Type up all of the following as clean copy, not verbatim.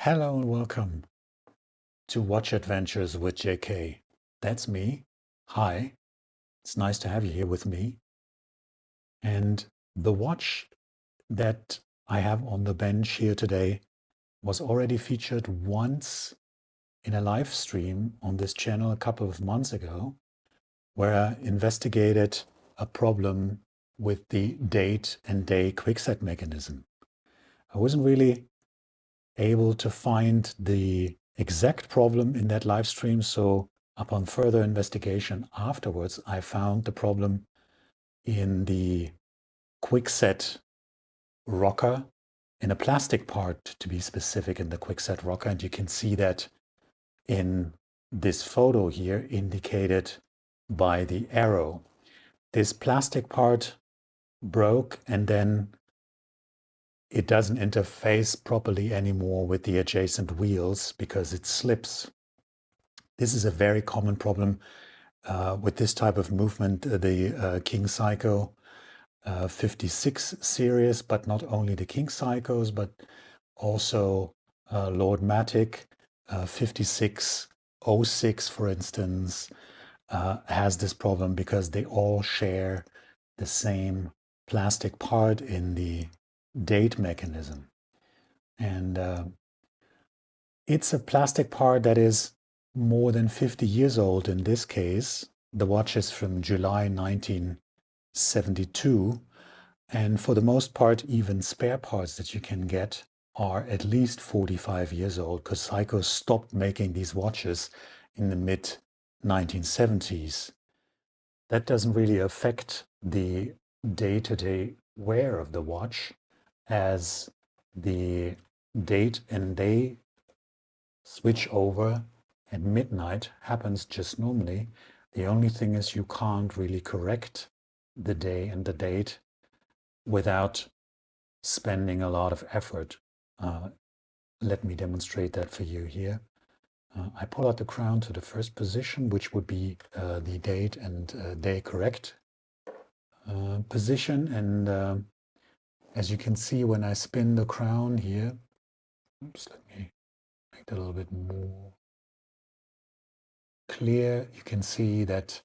Hello and welcome to Watch Adventures with JK. That's me. Hi, it's nice to have you here with me. And the watch that I have on the bench here today was already featured once in a live stream on this channel a couple of months ago, where I investigated a problem with the date and day quickset mechanism. I wasn't really able to find the exact problem in that live stream. So upon further investigation afterwards, I found the problem in the quickset rocker, in a plastic part to be specific, in the quickset rocker. And you can see that in this photo here indicated by the arrow. This plastic part broke, and then it doesn't interface properly anymore with the adjacent wheels because it slips. This is a very common problem with this type of movement, the King Psycho 56 series, but not only the King Psychos, but also Lord Matic 5606, for instance, has this problem because they all share the same plastic part in the date mechanism. And it's a plastic part that is more than 50 years old in this case. The watch is from July 1972. And for the most part, even spare parts that you can get are at least 45 years old, because Seiko stopped making these watches in the mid 1970s. That doesn't really affect the day-to-day wear of the watch, as the date and day switch over at midnight happens just normally. The only thing is you can't really correct the day and the date without spending a lot of effort. Let me demonstrate that for you here. I pull out the crown to the first position, which would be the date and day correct position. And as you can see, when I spin the crown here, oops, let me make that a little bit more clear. You can see that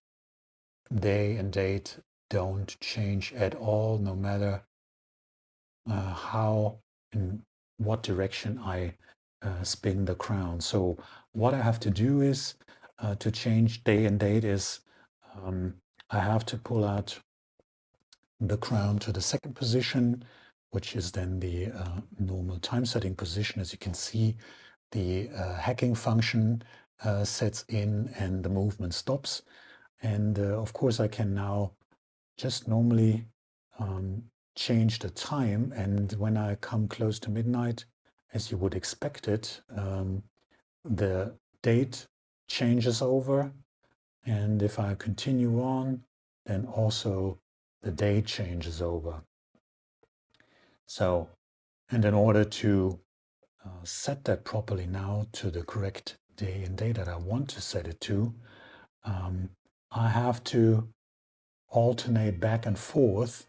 day and date don't change at all, no matter how in what direction I spin the crown. So what I have to do is to change day and date is I have to pull out the crown to the second position, which is then the normal time setting position. As you can see, the hacking function sets in and the movement stops. And of course, I can now just normally change the time. And when I come close to midnight, as you would expect it, the date changes over. And if I continue on, then also the date changes over. So, and in order to set that properly now to the correct day and date that I want to set it to, I have to alternate back and forth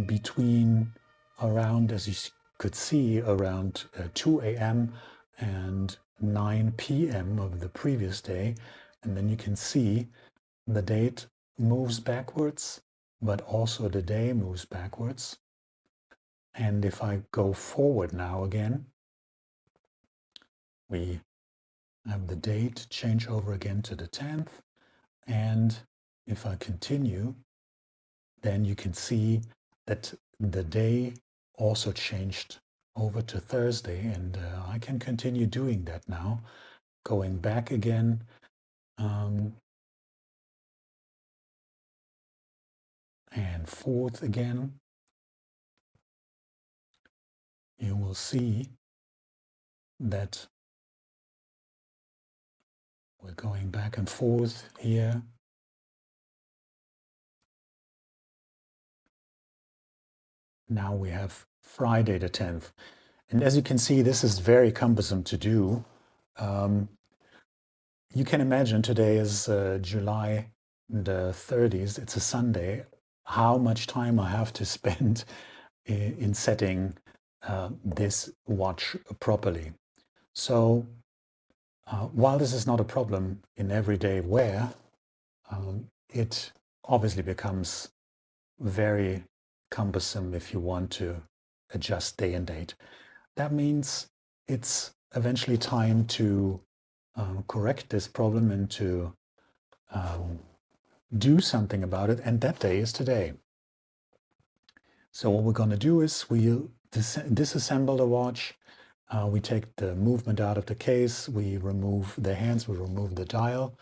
between around, as you could see, around 2 a.m. and 9 p.m. of the previous day. And then you can see the date moves backwards, but also the day moves backwards. And if I go forward now again, we have the date change over again to the 10th. And if I continue, then you can see that the day also changed over to Thursday. And I can continue doing that now, going back again. And forth again. You will see that we're going back and forth here. Now we have Friday the 10th. And as you can see, this is very cumbersome to do. You can imagine today is July the 30th, it's a Sunday, how much time I have to spend in setting this watch properly. So while this is not a problem in everyday wear, it obviously becomes very cumbersome if you want to adjust day and date. That means it's eventually time to correct this problem and to do something about it, and that day is today. So what we're going to do is we'll disassemble the watch. We take the movement out of the case, we remove the hands, we remove the dial,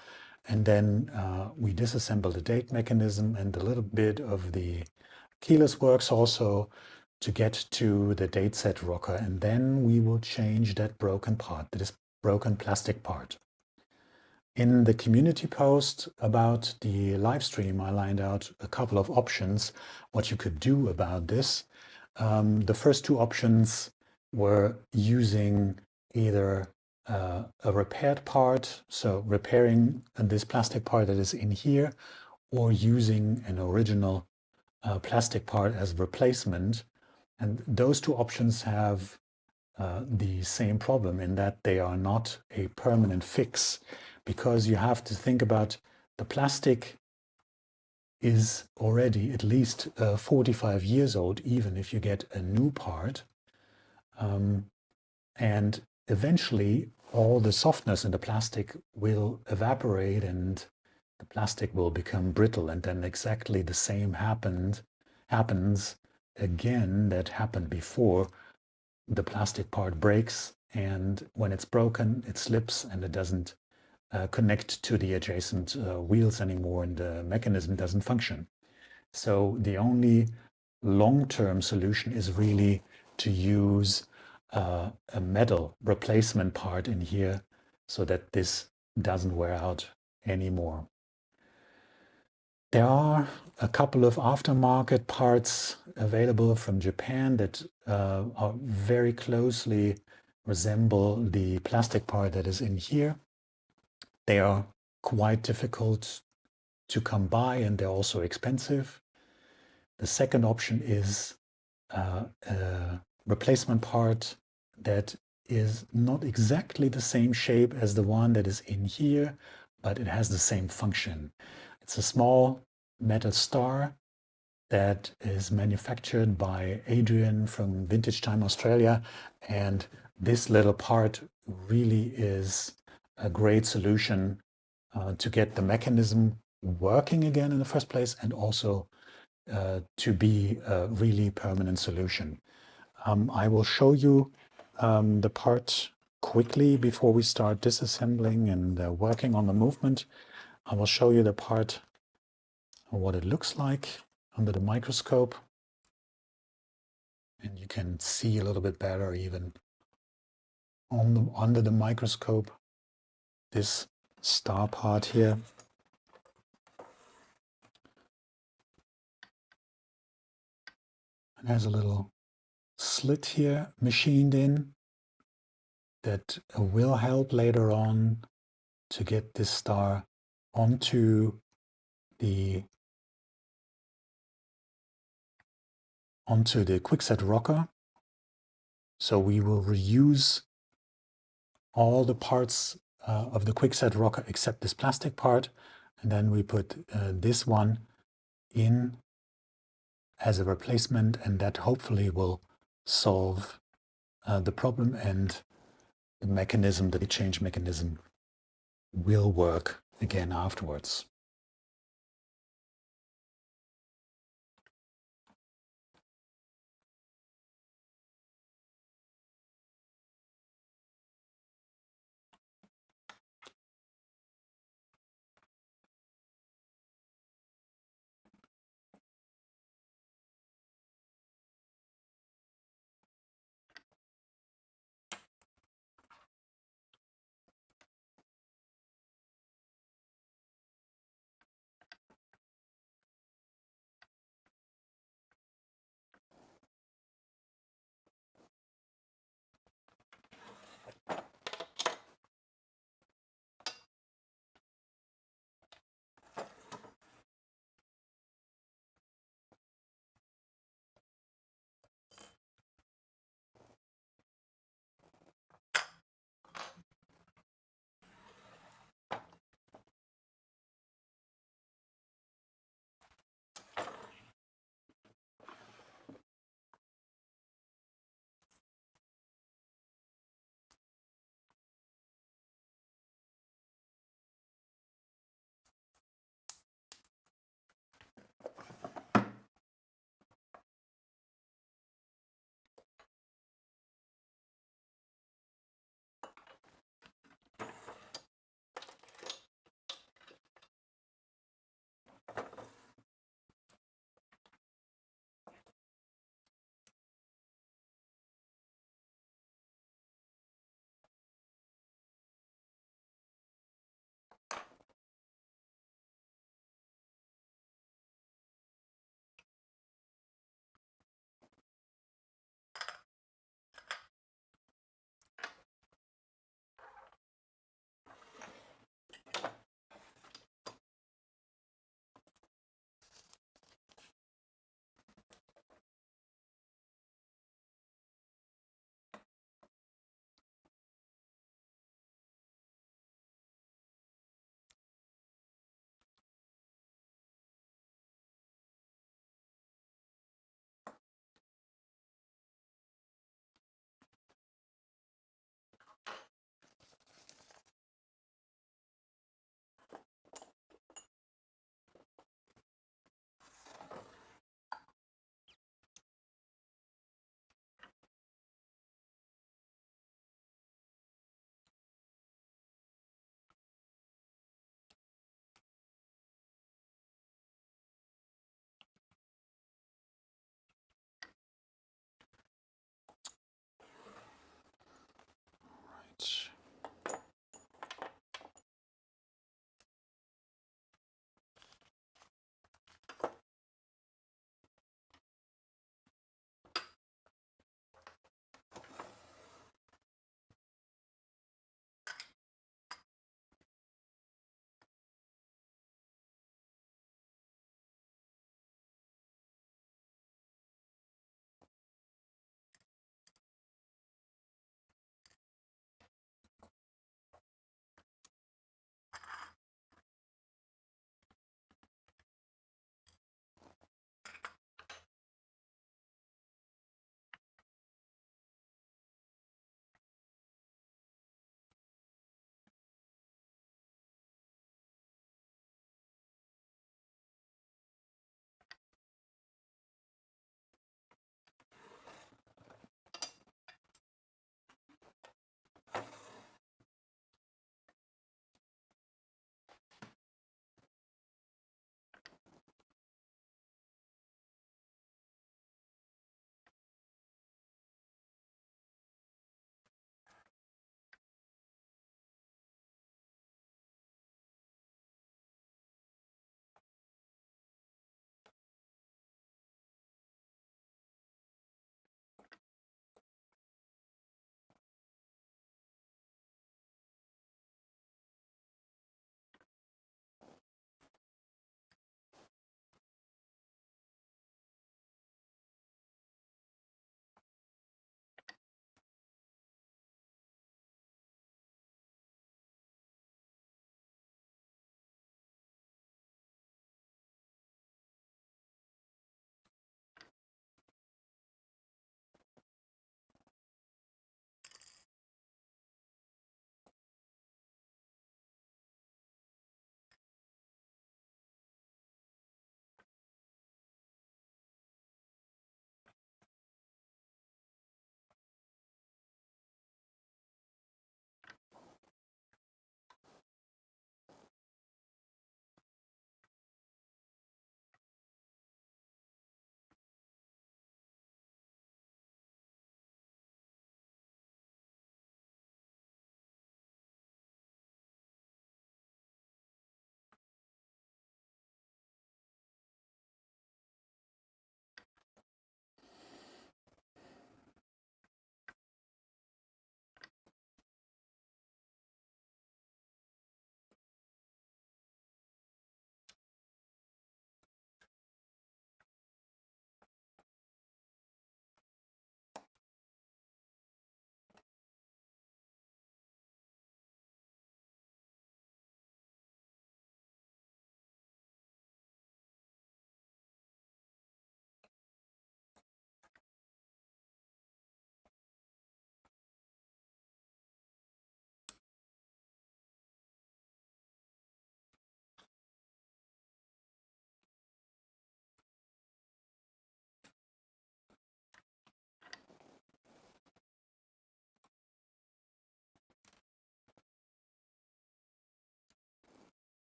and then we disassemble the date mechanism, and a little bit of the keyless works also to get to the date set rocker, and then we will change that broken part, this broken plastic part. In the community post about the live stream, I lined out a couple of options, what you could do about this. The first two options were using either a repaired part, so repairing this plastic part that is in here, or using an original plastic part as replacement. And those two options have the same problem in that they are not a permanent fix, because you have to think about the plastic is already at least 45 years old, even if you get a new part. And eventually all the softness in the plastic will evaporate and the plastic will become brittle, and then exactly the same happens again that happened before. The plastic part breaks, and when it's broken, it slips and it doesn't connect to the adjacent wheels anymore, and the mechanism doesn't function. So the only long-term solution is really to use a metal replacement part in here so that this doesn't wear out anymore. There are a couple of aftermarket parts available from Japan that are very closely resemble the plastic part that is in here. They are quite difficult to come by, and they're also expensive. The second option is a replacement part that is not exactly the same shape as the one that is in here, but it has the same function. It's a small metal star that is manufactured by Adrian from Vintage Time Australia, and this little part really is a great solution to get the mechanism working again in the first place, and also to be a really permanent solution. I will show you the part quickly before we start disassembling and working on the movement. I will show you the part, what it looks like under the microscope. And you can see a little bit better even under the microscope, this star part here. It has a little slit here machined in that will help later on to get this star onto the quickset rocker. So we will reuse all the parts of the quickset rocker except this plastic part, and then we put this one in as a replacement, and that hopefully will solve the problem, and the mechanism, the change mechanism, will work again afterwards.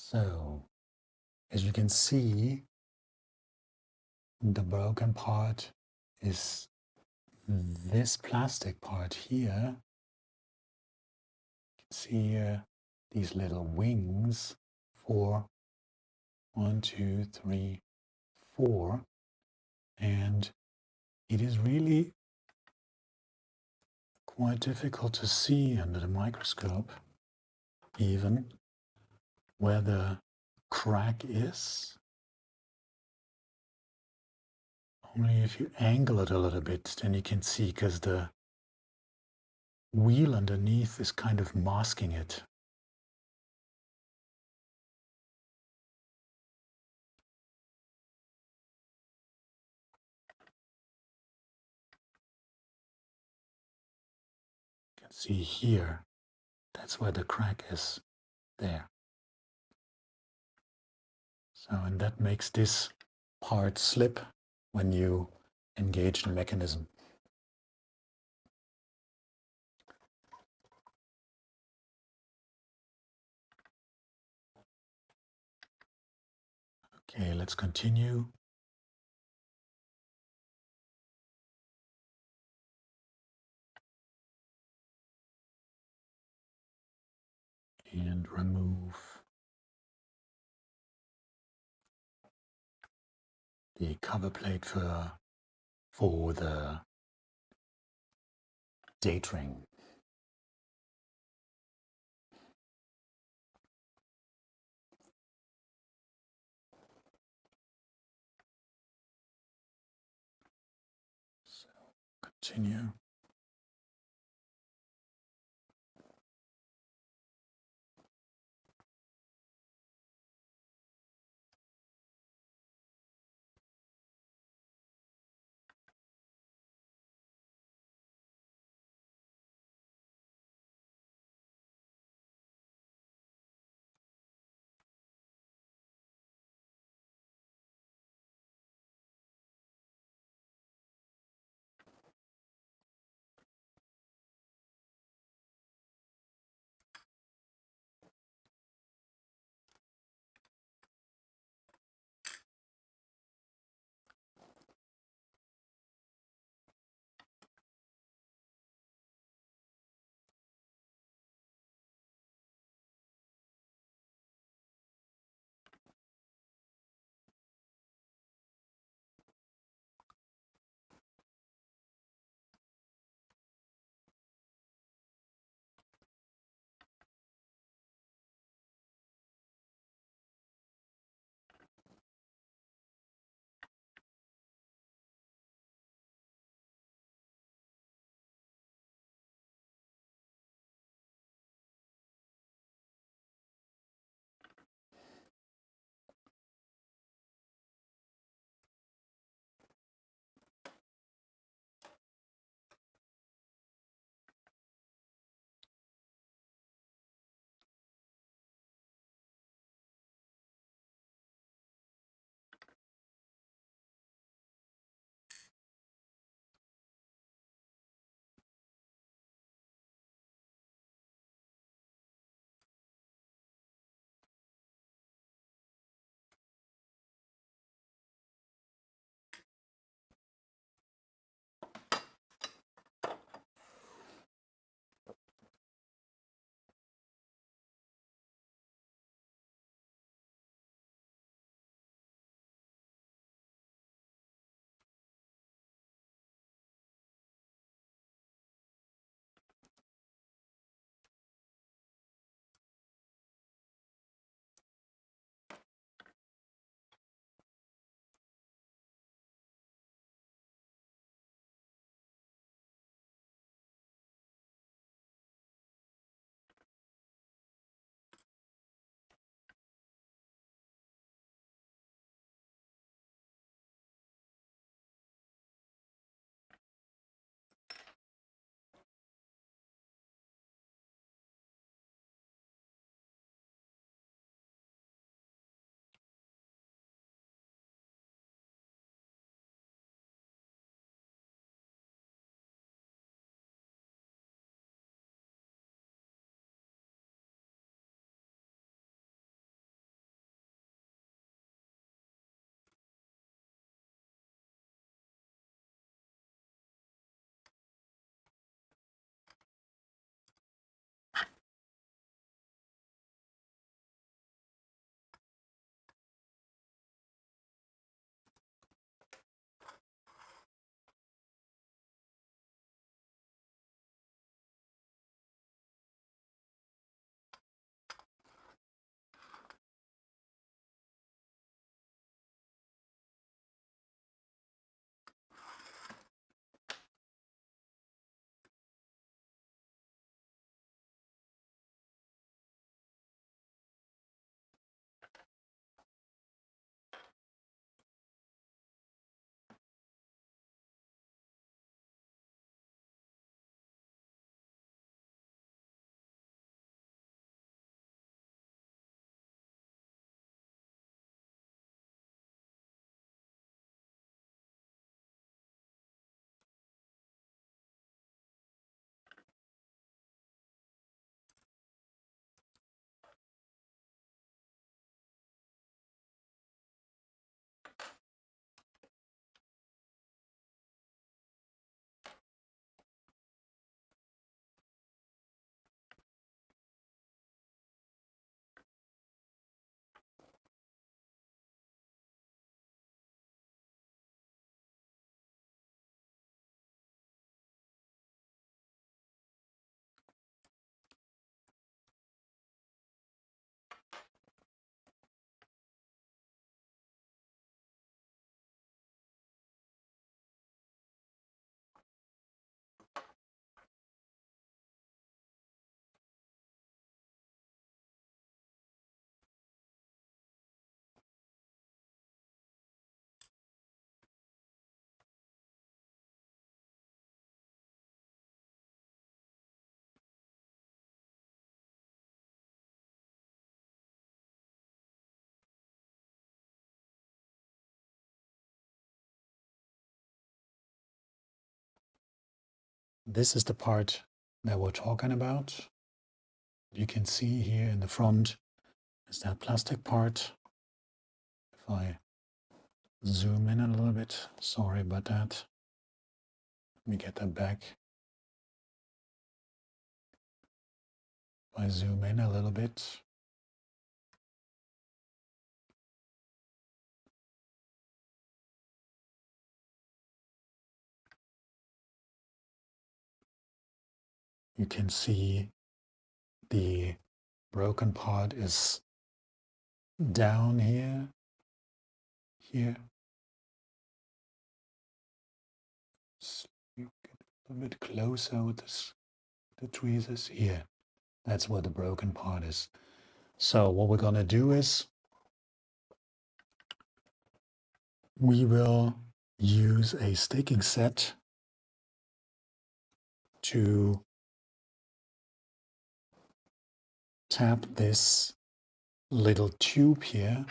So, as you can see, the broken part is this plastic part here. You can see here these little wings, 4, 1, 2, 3, 4, and it is really quite difficult to see under the microscope even where the crack is. Only if you angle it a little bit, then you can see, because the wheel underneath is kind of masking it. You can see here, that's where the crack is, there. So, and that makes this part slip when you engage the mechanism. Okay, let's continue. And remove the cover plate for the date ring. So continue. this is the part that we're talking about. You can see here in the front is that plastic part. If I zoom in a little bit, sorry about that. Let me get that back. If I zoom in a little bit, you can see the broken part is down here. So you get a little bit closer with this, the tweezers here. That's where the broken part is. So what we're going to do is we will use a staking set to tap this little tube here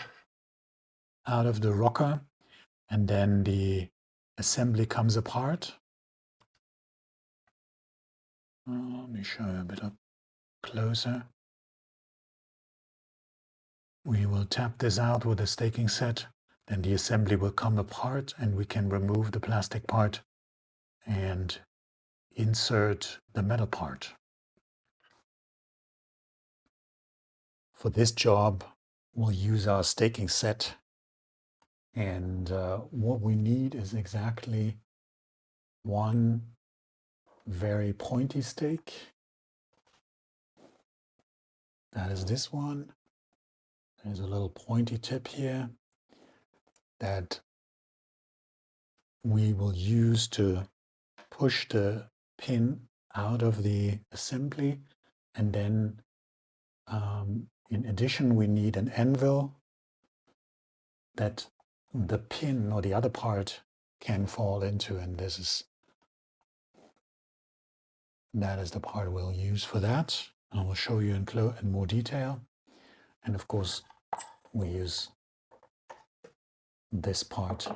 out of the rocker, and then the assembly comes apart. Let me show you a bit up closer. We will tap this out with a staking set, then the assembly will come apart and we can remove the plastic part and insert the metal part. For this job, we'll use our staking set, and what we need is exactly one very pointy stake. That is this one. There's a little pointy tip here that we will use to push the pin out of the assembly, and then in addition we need an anvil that the pin or the other part can fall into, and that is the part we'll use for that. I will show you in more detail. And of course we use this part.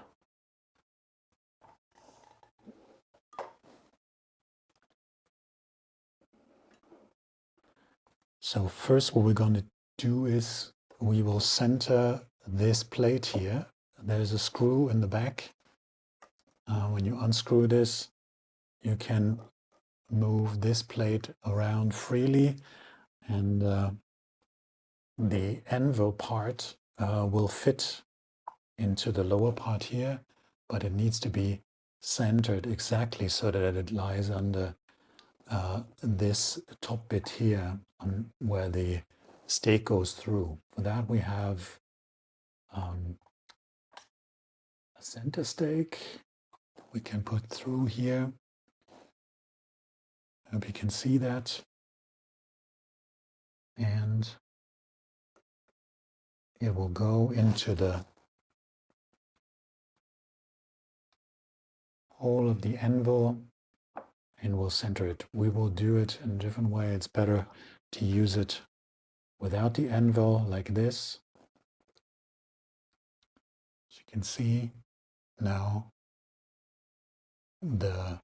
So first what we're going to do is we will center this plate here. There's a screw in the back. When you unscrew this, you can move this plate around freely, and the anvil part will fit into the lower part here, but it needs to be centered exactly so that it lies under this top bit here where the stake goes through. For that we have a center stake we can put through here. Hope you can see that. And it will go into the hole of the anvil and we'll center it. We will do it in a different way. It's better to use it without the anvil like this. As you can see now, the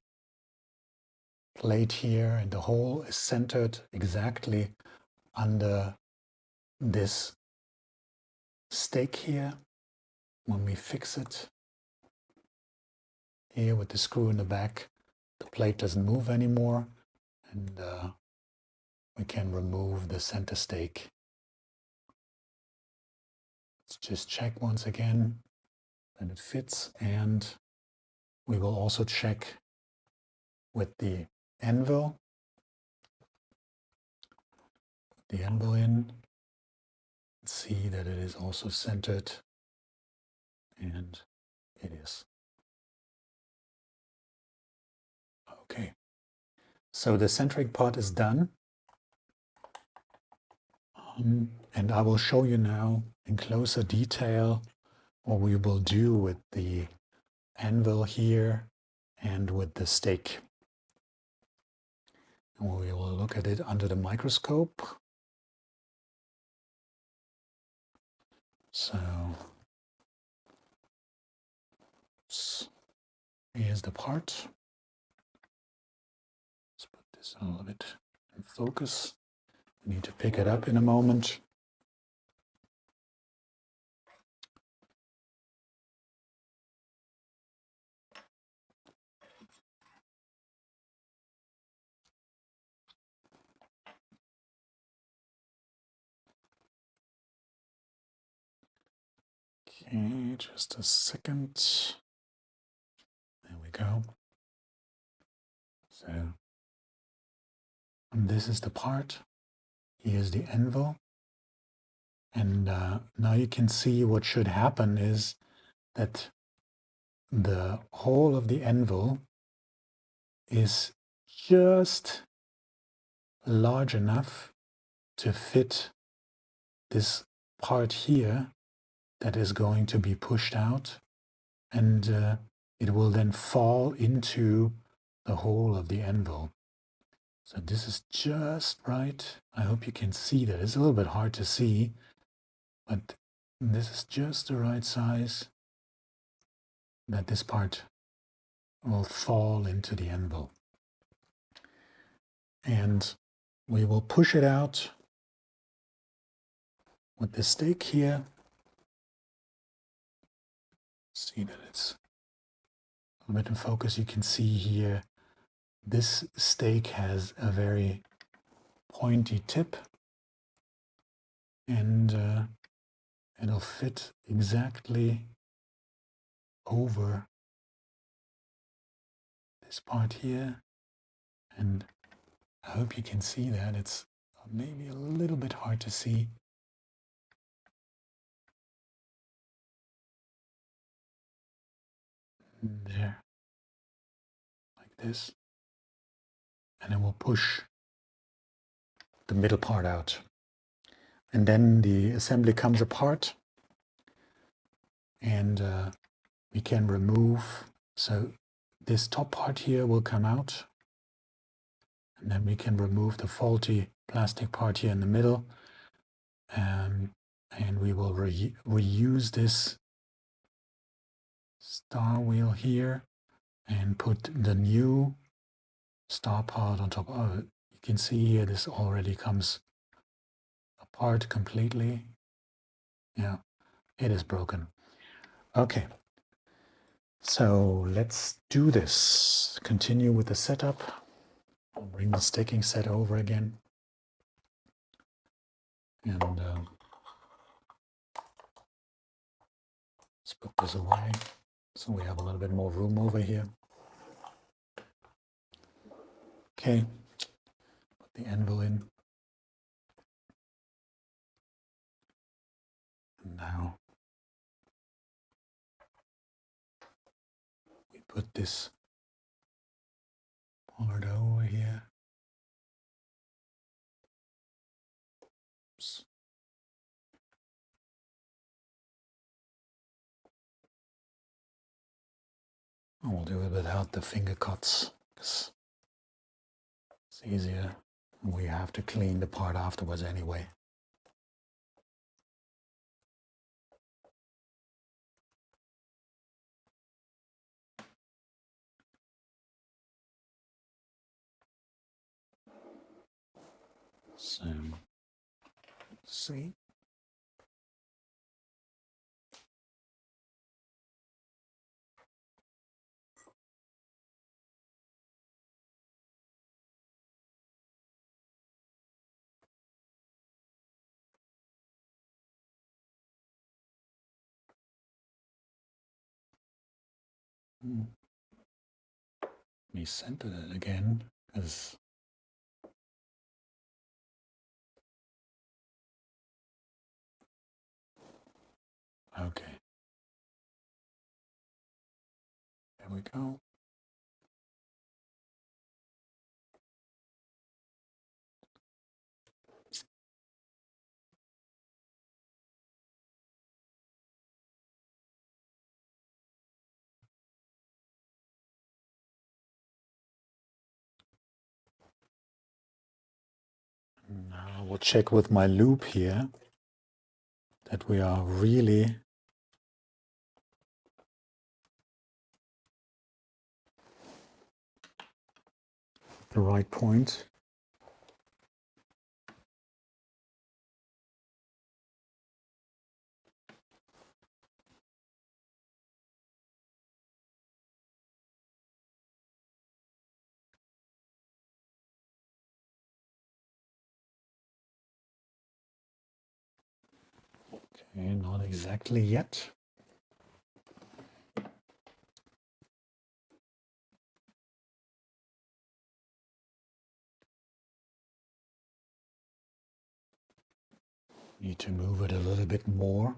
plate here and the hole is centered exactly under this stake here. When we fix it here with the screw in the back, the plate doesn't move anymore, and we can remove the center stake. Let's just check once again that it fits, and we will also check with the anvil. Put the anvil in, see that it is also centered, and it is. Okay, so the centering part is done. And I will show you now in closer detail what we will do with the anvil here and with the stake. And we will look at it under the microscope. So here's the part. Just a little bit in focus. We need to pick it up in a moment. Okay, just a second. There we go. So, and this is the part. Here's the anvil. And now you can see what should happen is that the hole of the anvil is just large enough to fit this part here that is going to be pushed out, and it will then fall into the hole of the anvil. So this is just right. I hope you can see that. It's a little bit hard to see, but this is just the right size that this part will fall into the anvil. And we will push it out with the stake here. See that it's a bit in focus. You can see here this stake has a very pointy tip, and it'll fit exactly over this part here. And I hope you can see that. It's maybe a little bit hard to see. There, like this. And it will push the middle part out. And then the assembly comes apart, and we can remove. So this top part here will come out, and then we can remove the faulty plastic part here in the middle, and we will reuse this star wheel here and put the new star part on top of it. You can see here this already comes apart completely. Yeah, it is broken. Okay, so let's do this. Continue with the setup. I'll bring the staking set over again. And let's put this away so we have a little bit more room over here. Okay, put the anvil in. And now we put this part over here. Oops. I will do it without the finger cuts because it's easier. We have to clean the part afterwards anyway. So, let's see. Me center it again, because okay. There we go. Now we'll check with my loop here that we are really the right point. Okay, not exactly yet. Need to move it a little bit more.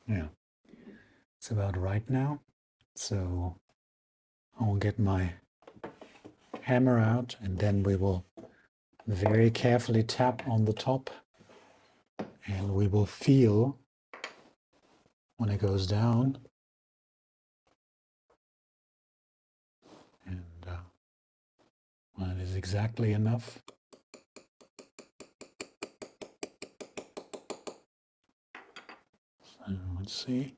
Yeah, it's about right now. So I'll get my hammer out and then we will very carefully tap on the top and we will feel when it goes down. And when it is exactly enough. So let's see.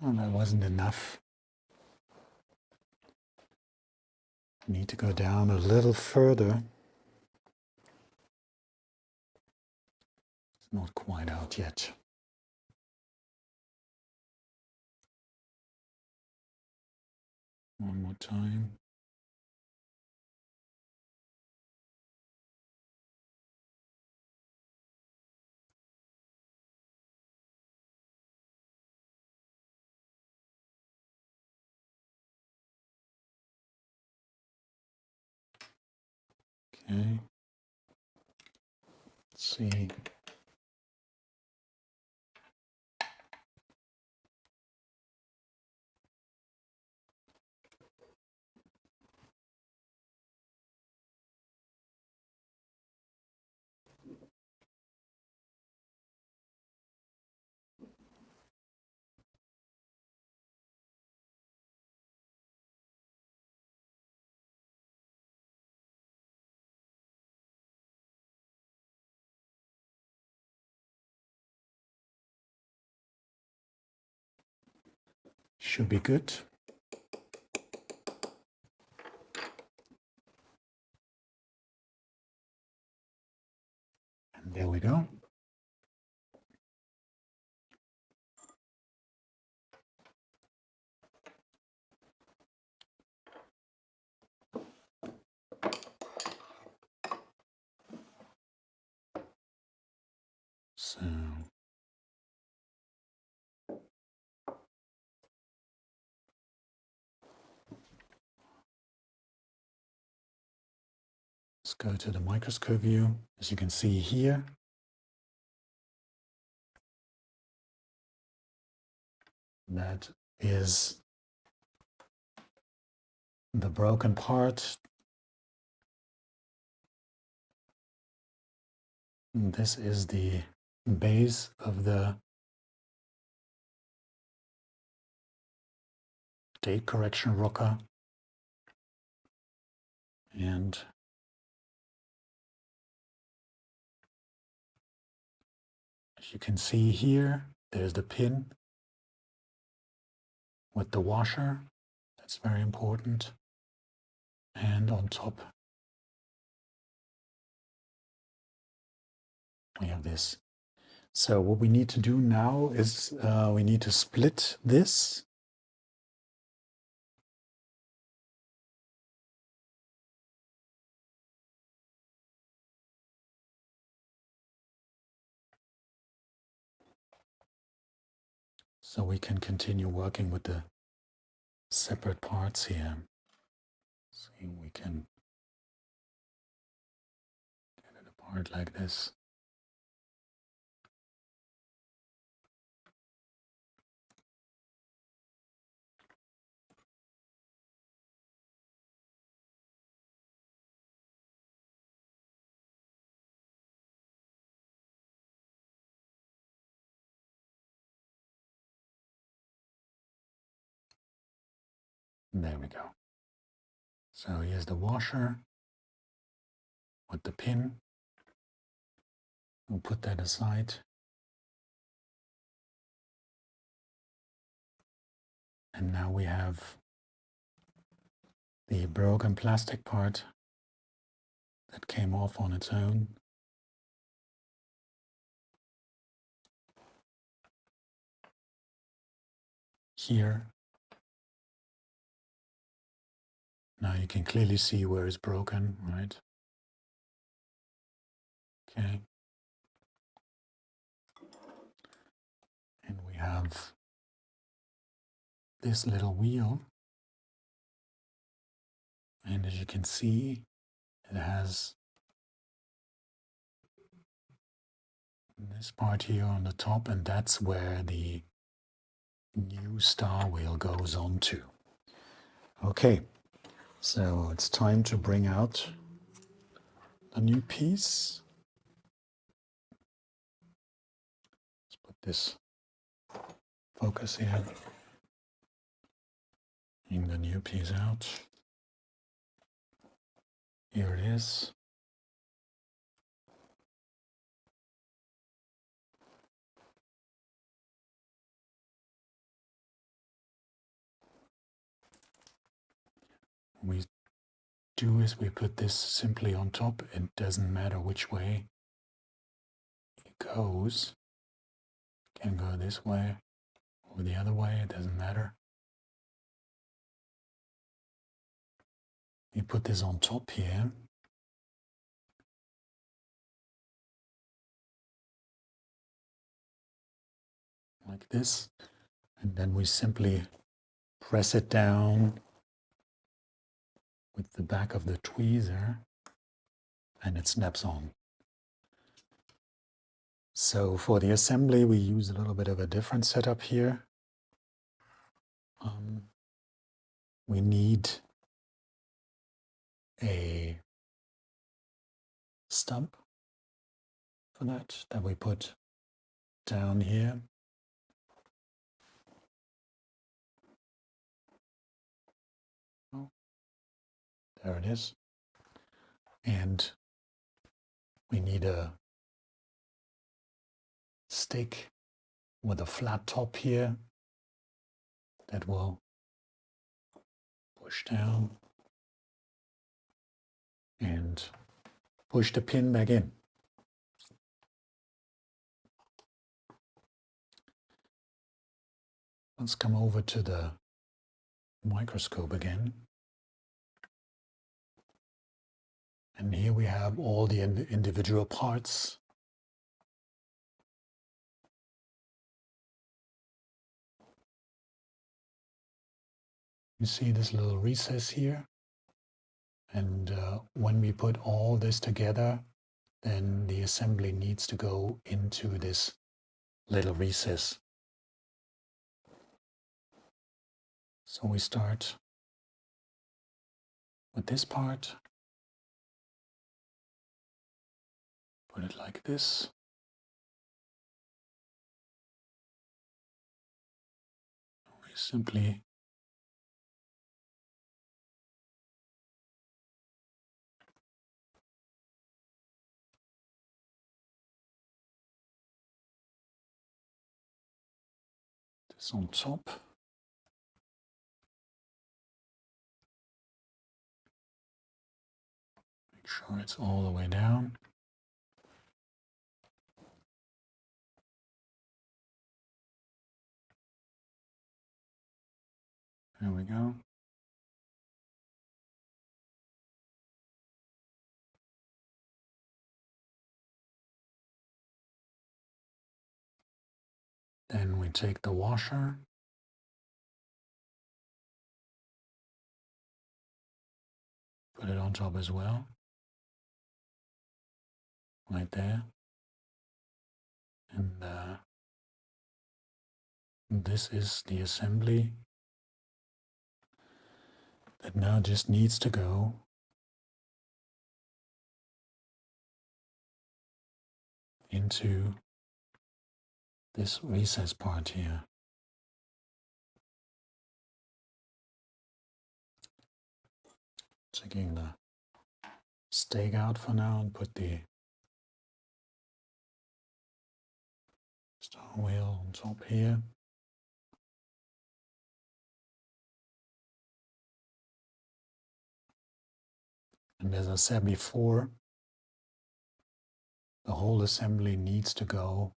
Oh, that wasn't enough. I need to go down a little further. It's not quite out yet. One more time. Okay. Let's see. Should be good. And there we go. So let's go to the microscope view. As you can see here, that is the broken part. And this is the base of the date correction rocker. And as you can see here, there's the pin with the washer. That's very important. And on top, we have this. So what we need to do now is we need to split this. So we can continue working with the separate parts here. See, we can get it apart like this. There we go. So here's the washer with the pin. We'll put that aside. And now we have the broken plastic part that came off on its own. Here. Now you can clearly see where it's broken, right? Okay. And we have this little wheel. And as you can see, it has this part here on the top, and that's where the new star wheel goes on to. Okay, so it's time to bring out the new piece. Let's put this focus here. Bring the new piece out. Here it is. We do is we put this simply on top. It doesn't matter which way it goes. It can go this way or the other way, it doesn't matter. We put this on top here. Like this. And then we simply press it down with the back of the tweezer. and it snaps on. So for the assembly, we use a little bit of a different setup here. We need a stump for that we put down here. Oh, there it is. And we need a stick with a flat top here that will push down and push the pin back in. Let's come over to the microscope again. And here we have all the individual parts. You see this little recess here? And when we put all this together, then the assembly needs to go into this little recess. So we start with this part. Put it like this. We simply this on top. Make sure it's all the way down. There we go. Then we take the washer, put it on top as well, right there. And this is the assembly that now just needs to go into this recess part here. Taking the stake out for now and put the star wheel on top here. And as I said before, the whole assembly needs to go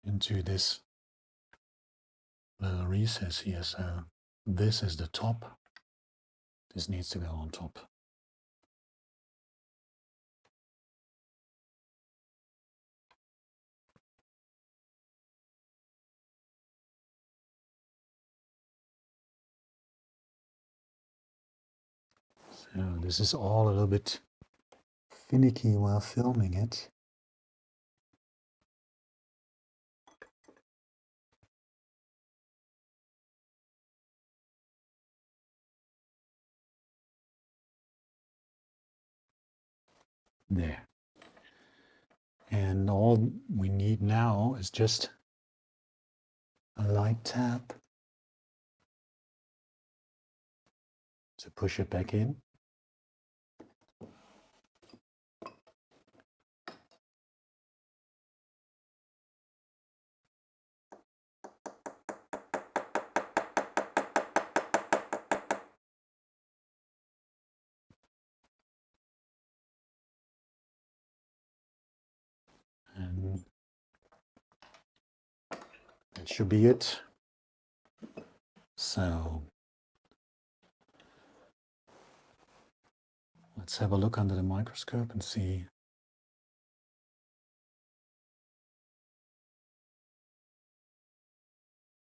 into this little recess here. So this is the top. This needs to go on top. So this is all a little bit finicky while filming it. There. And all we need now is just a light tap to push it back in. And that should be it. So let's have a look under the microscope and see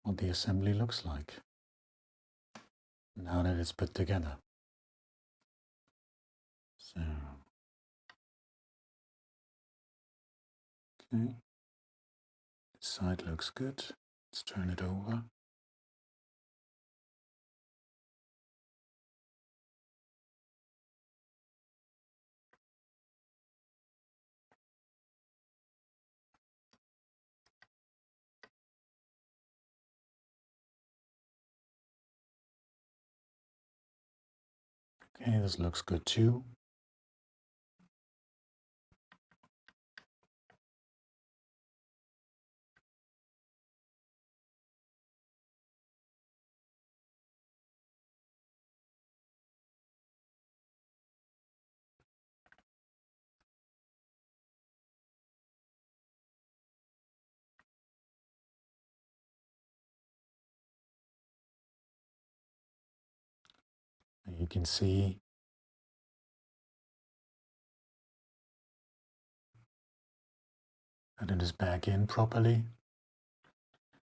what the assembly looks like now that it's put together. So, okay, this side looks good. Let's turn it over. Okay, this looks good too. And you can see that it is back in properly.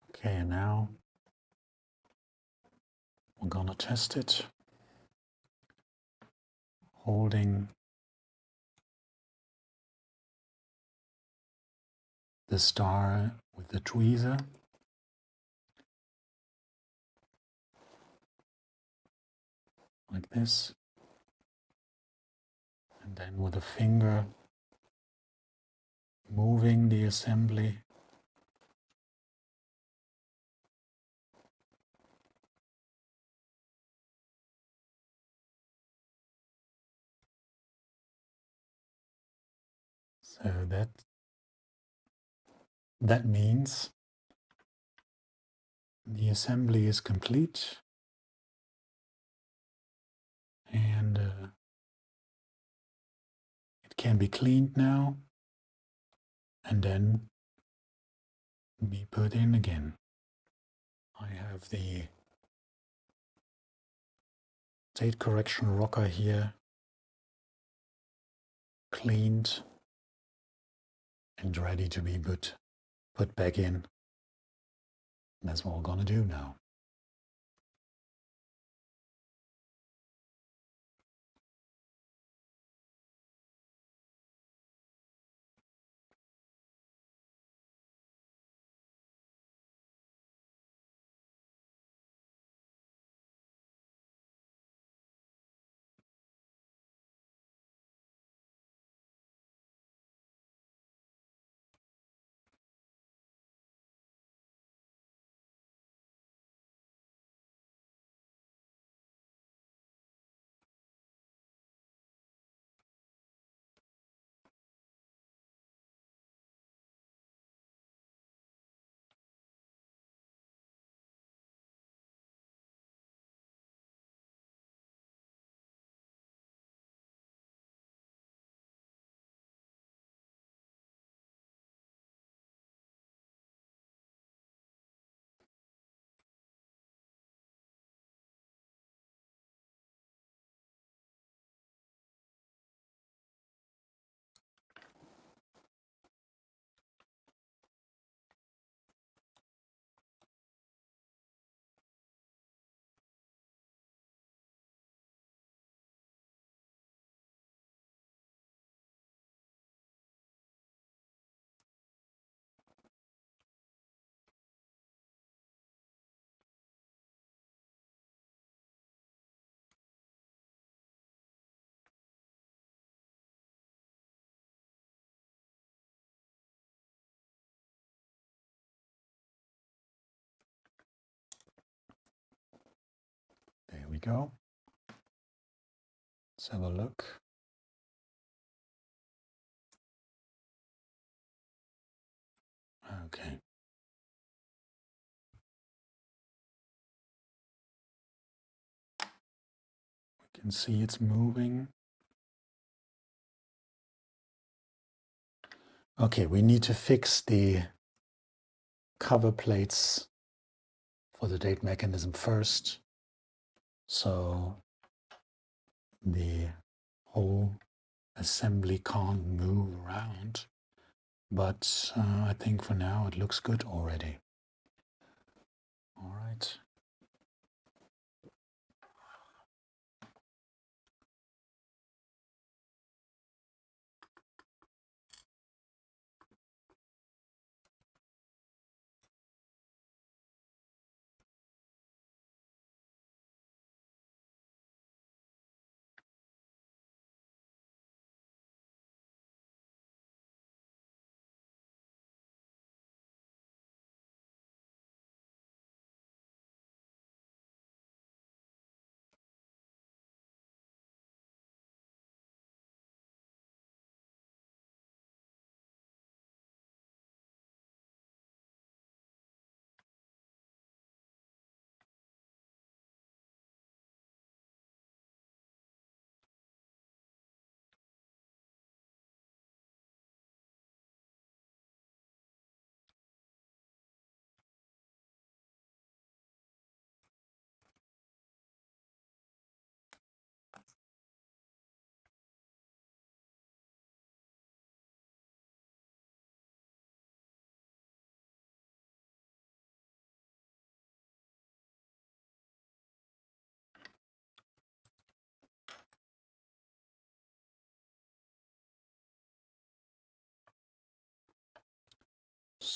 Okay, and now we're gonna test it, holding the star with the tweezer. Like this. And then with a finger moving the assembly. So that means the assembly is complete, and it can be cleaned now and then be put in again. I have the state correction rocker here cleaned and ready to be put back in. That's what we're gonna do now. There we go. Let's have a look. Okay. We can see it's moving. Okay, we need to fix the cover plates for the date mechanism first. So the whole assembly can't move around. But I think for now it looks good already. All right.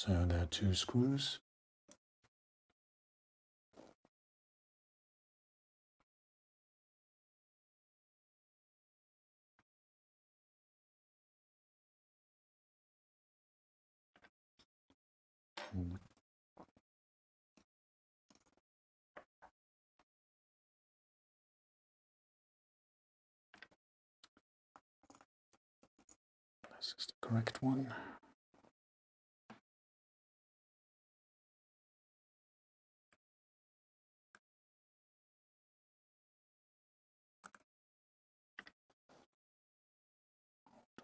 So there are two screws. This is the correct one.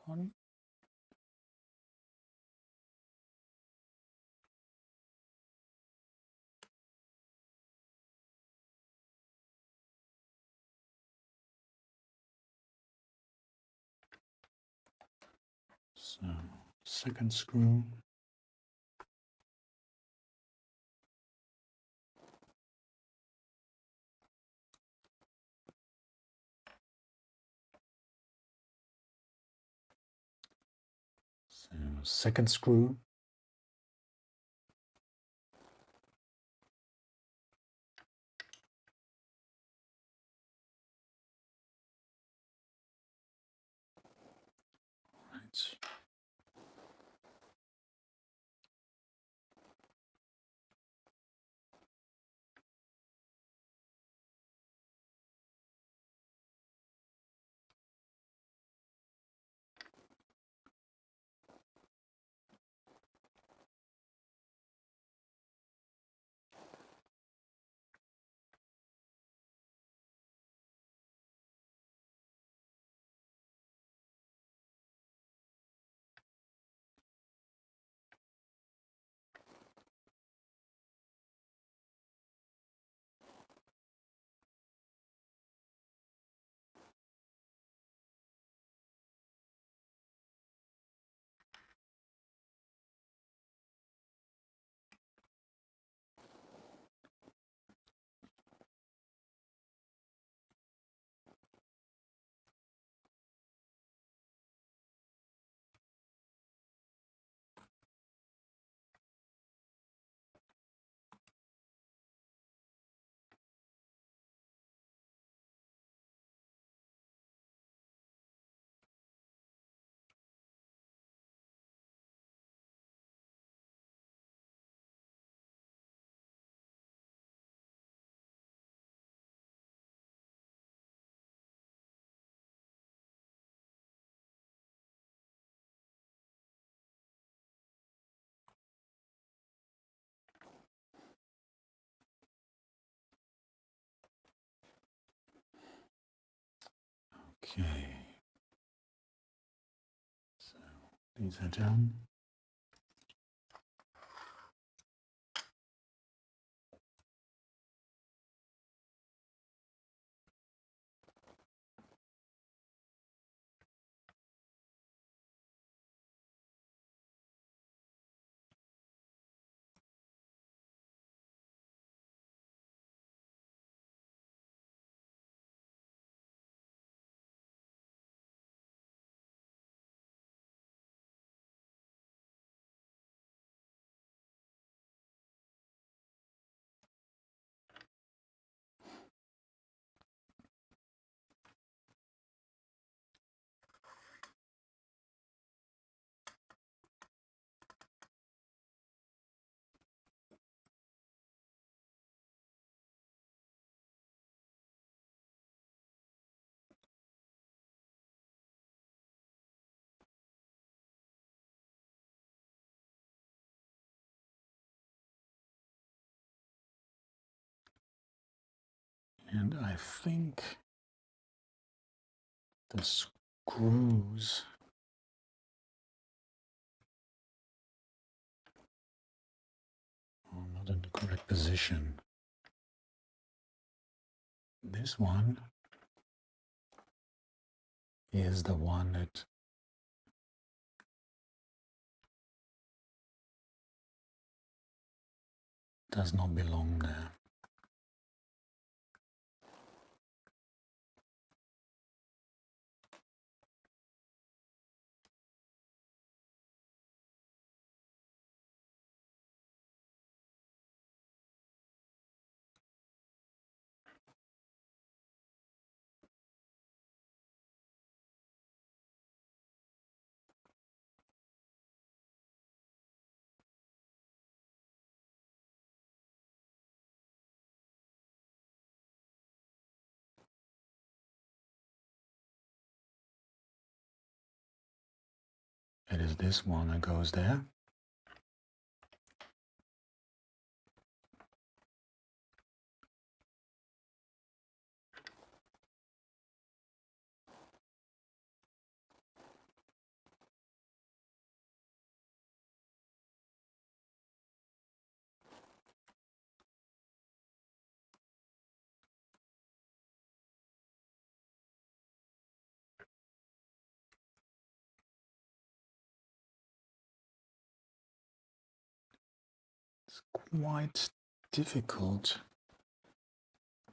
Hold on. So, second screw. So, second screw. Right. Okay. So these are done. And I think the screws are not in the correct position. This one is the one that does not belong there. It is this one that goes there. It's quite difficult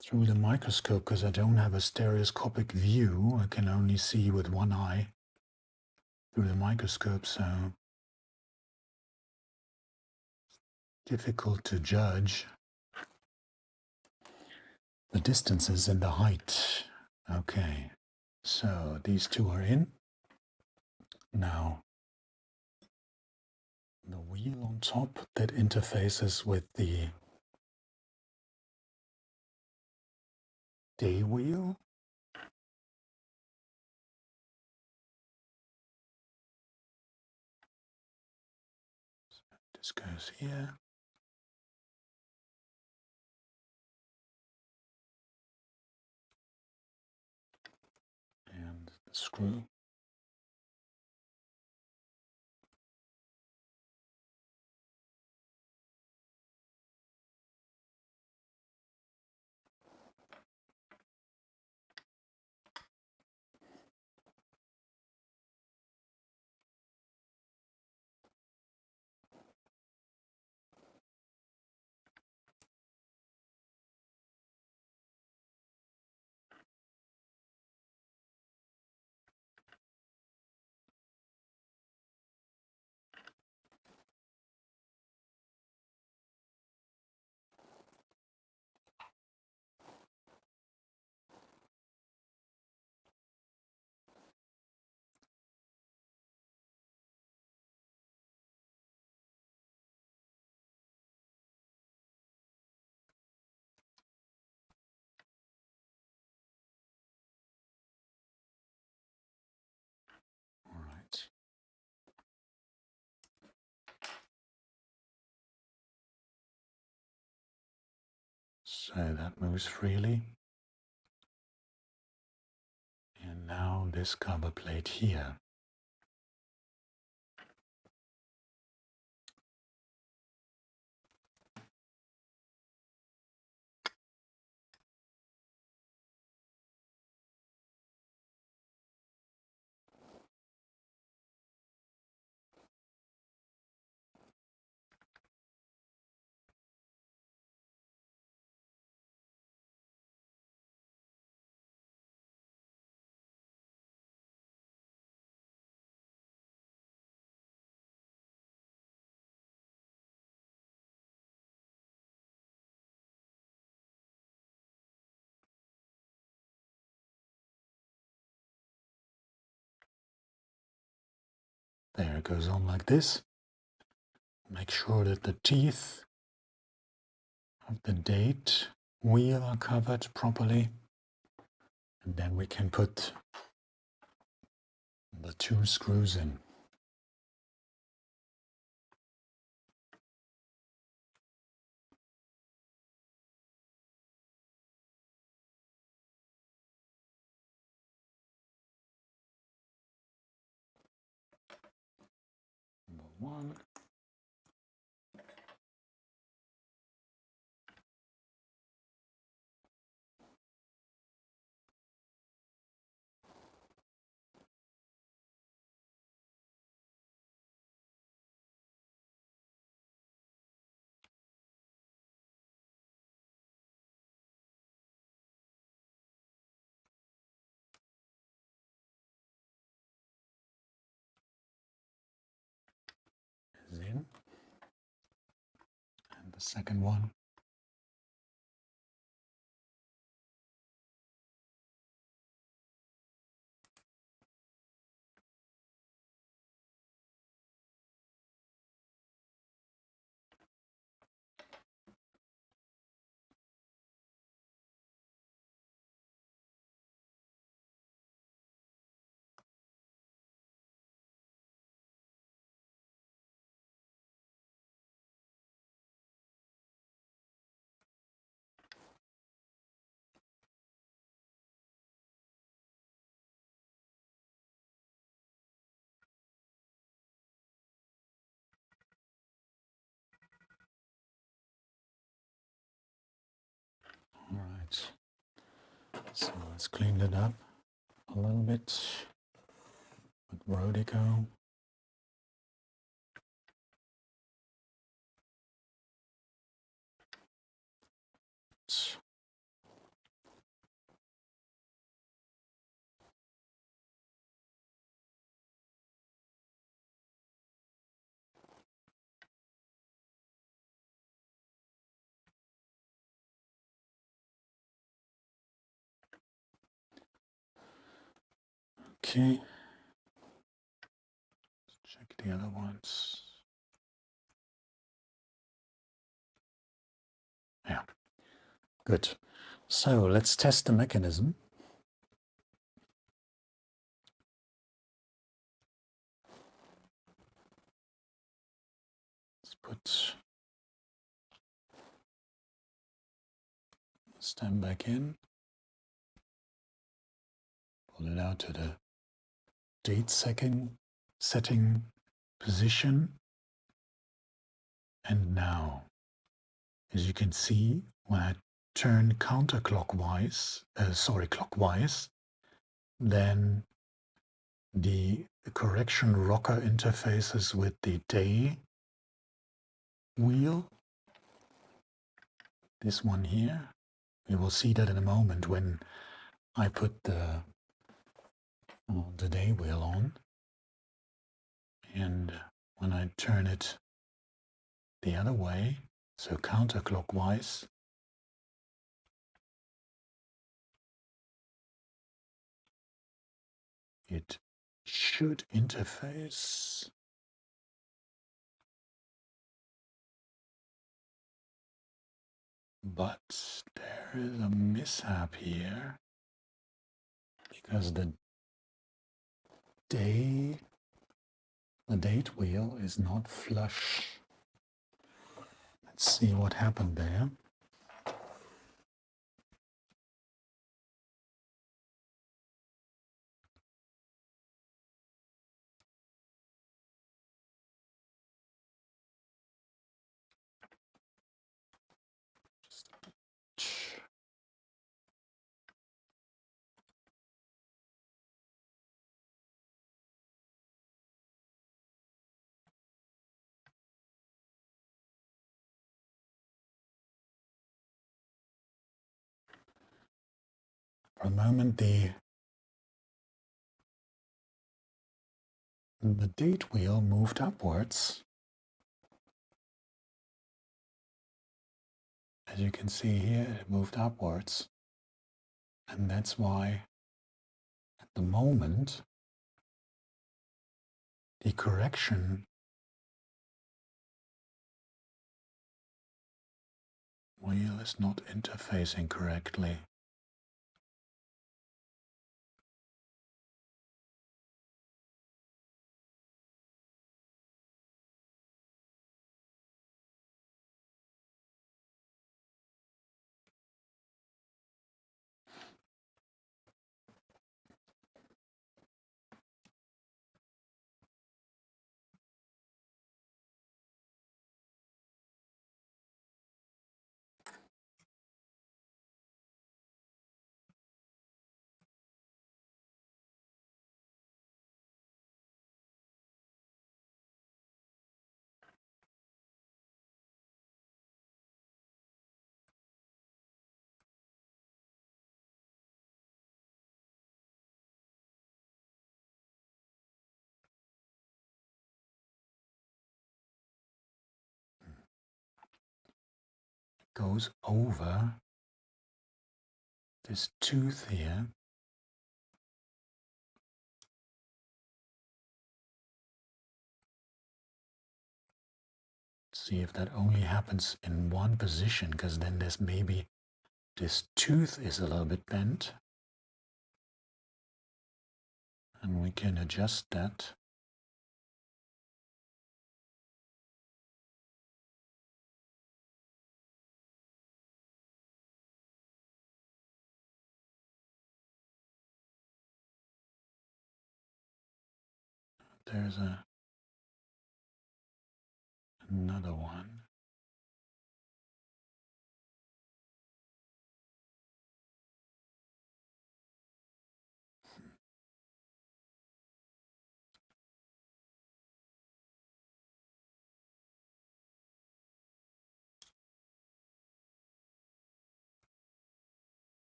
through the microscope because I don't have a stereoscopic view. I can only see with one eye through the microscope, so difficult to judge the distances and the height. Okay, so these two are in. Now, the wheel on top that interfaces with the day wheel. This goes here. And the screw. All right. So that moves freely. And now this cover plate here. There it goes on like this. Make sure that the teeth of the date wheel are covered properly. And then we can put the two screws in. Number one. Is in. And the second one. So let's clean it up a little bit with Rodico. Okay. Let's check the other ones. Yeah, good. So let's test the mechanism. Let's put the stem back in, pull it out to the date setting position. And now, as you can see, when I turn clockwise, then the correction rocker interfaces with the day wheel. This one here. We will see that in a moment when I put the day wheel on. And when I turn it the other way, so counterclockwise, it should interface. But there is a mishap here because the date wheel is not flush. Let's see what happened there. For a moment, the date wheel moved upwards. As you can see here, it moved upwards. And that's why, at the moment, the correction wheel is not interfacing correctly. Goes over this tooth here. See if that only happens in one position, because then there's maybe this tooth is a little bit bent. And we can adjust that. There's another one.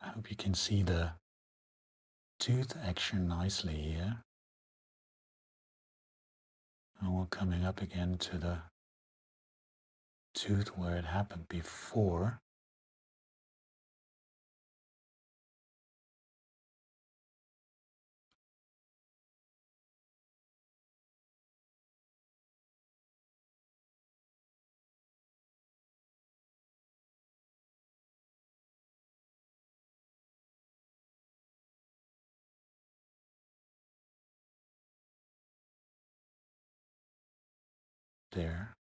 I hope you can see the tooth action nicely here. And we're coming up again to the tooth where it happened before. There.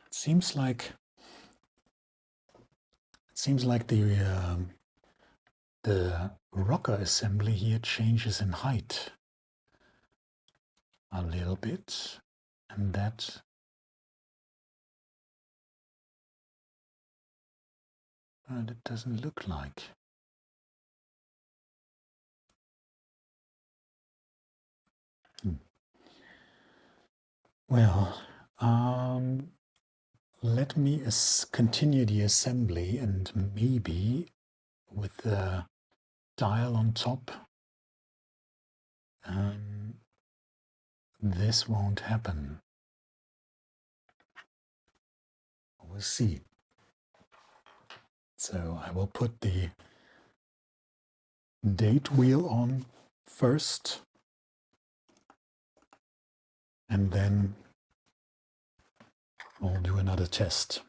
It seems like the rocker assembly here changes in height a little bit, and that it doesn't look like. Well, let me continue the assembly, and maybe with the dial on top, this won't happen. We'll see. So I will put the date wheel on first, and then we'll do another test.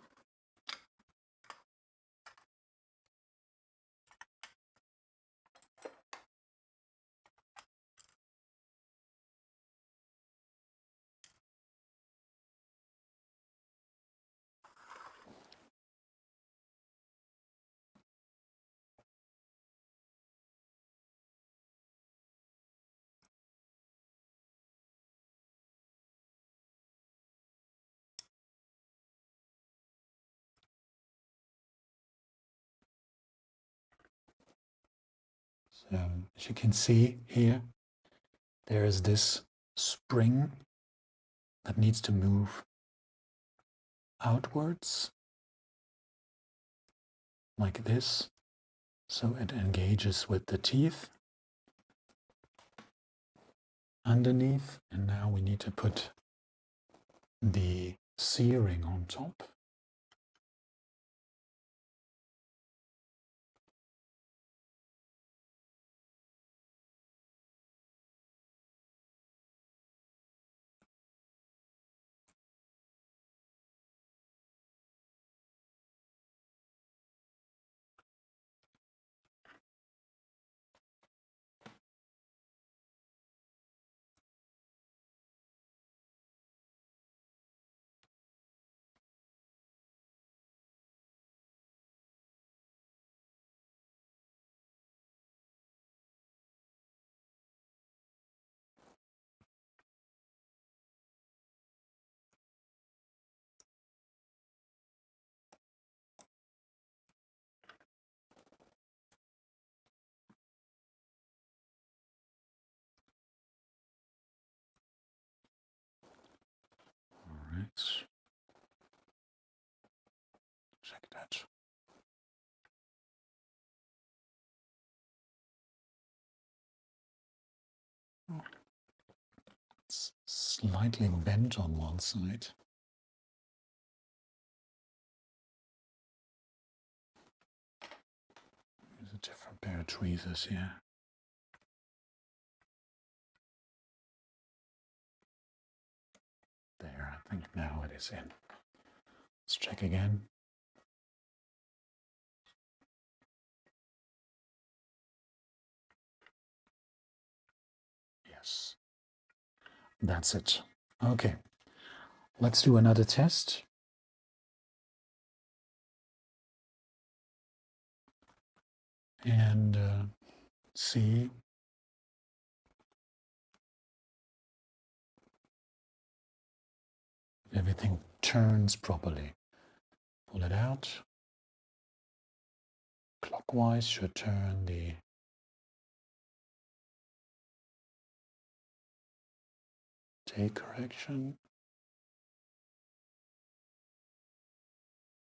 So as you can see here, there is this spring that needs to move outwards like this, so it engages with the teeth underneath, and now we need to put the C-ring on top. All right. Check that. It's slightly bent on one side. There's a different pair of tweezers here. There, I think now it is in. Let's check again. Yes, that's it. Okay, let's do another test. And see if everything turns properly. Pull it out. Clockwise should turn the date correction.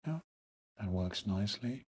Yeah, that works nicely.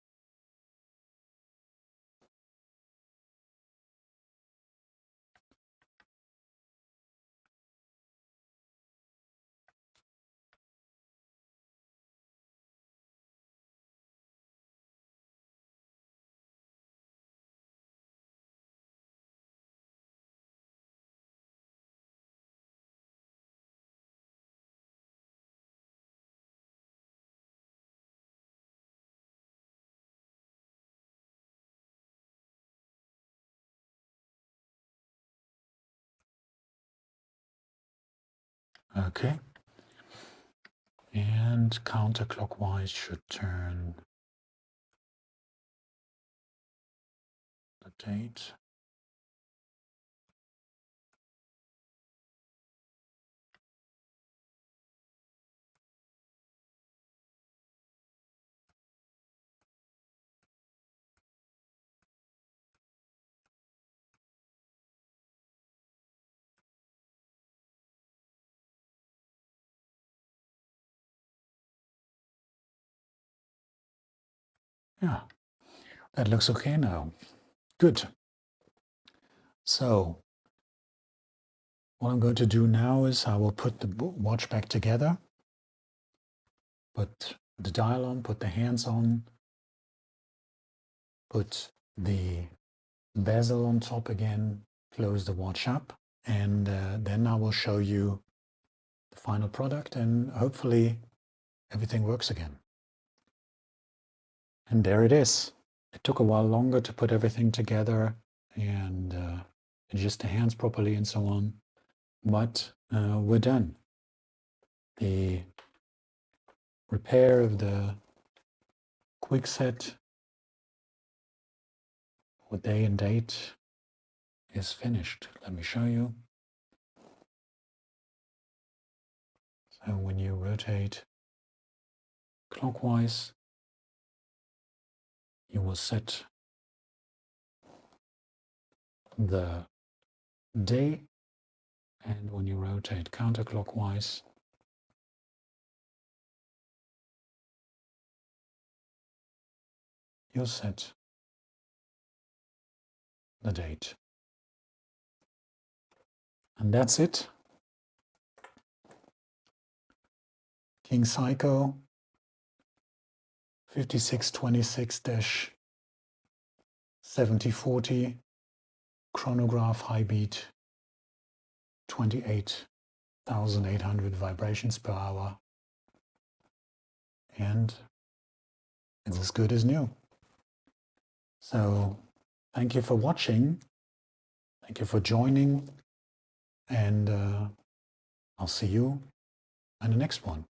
Okay. And counterclockwise should turn the date. Yeah, that looks okay now. Good. So what I'm going to do now is I will put the watch back together, put the dial on, put the hands on, put the bezel on top again, close the watch up, and then I will show you the final product, and hopefully everything works again. And there it is. It took a while longer to put everything together and adjust the hands properly and so on, but we're done. The repair of the quick set with day and date is finished. Let me show you. So when you rotate clockwise, you will set the day, and when you rotate counterclockwise, you'll set the date. And that's it. King Seiko 5626-7040 chronograph high beat, 28,800 vibrations per hour, and it's as good as new. So thank you for watching, thank you for joining, and I'll see you in the next one.